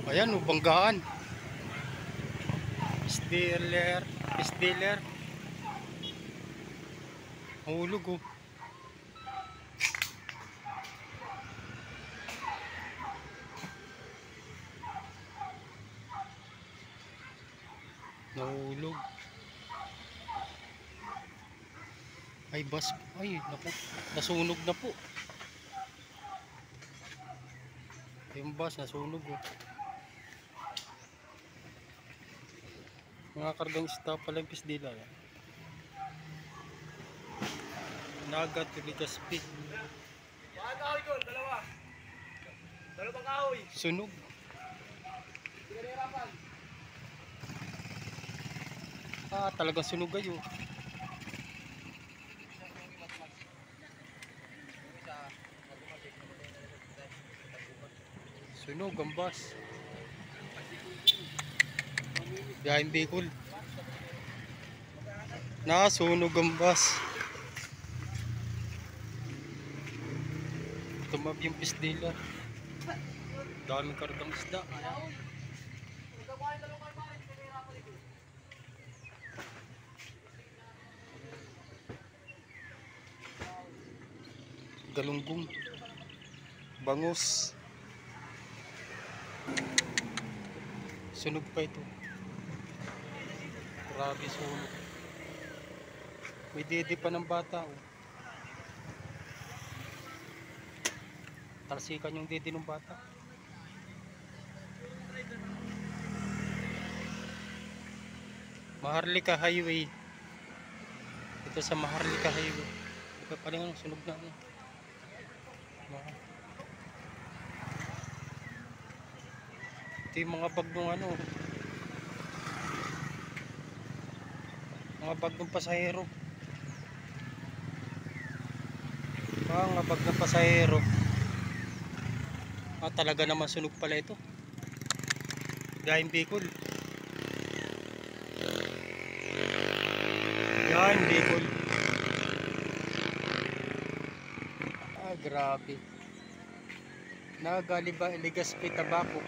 Ayan, banggaan. Fish dealer. Hulog oh. Nahulog. Ay, bas. Ay, naku. Nasunog na po. Yung bus, nasunog oh. Mga kargang isda pala yung pisdila. Nagat, Legazpi. Kahoy ko, dalawa. Dalawang kahoy. Sunog. Hindi ka nahirapan. Talagang sunog kayo. Sunog ang bus. Biyaheng Bicol. Nasunog ang bus. Tumab yung pisdila. Daming kargang isda. Galunggong. Bangus. Sunog pa ito. Grabe sunog. May dede pa ng bata oh. Talsikan yung dede ng bata. Maharlika Highway. Ito sa Maharlika Highway. Ito pa rin sunog na ano. Ito yung mga bag ng ano. Mga bag ng pasahero. Mga bag ng pasahero. Talaga naman sunog pala ito. Biyaheng Bicol. Biyaheng Bicol. Grabe. Legazpi Tabaco.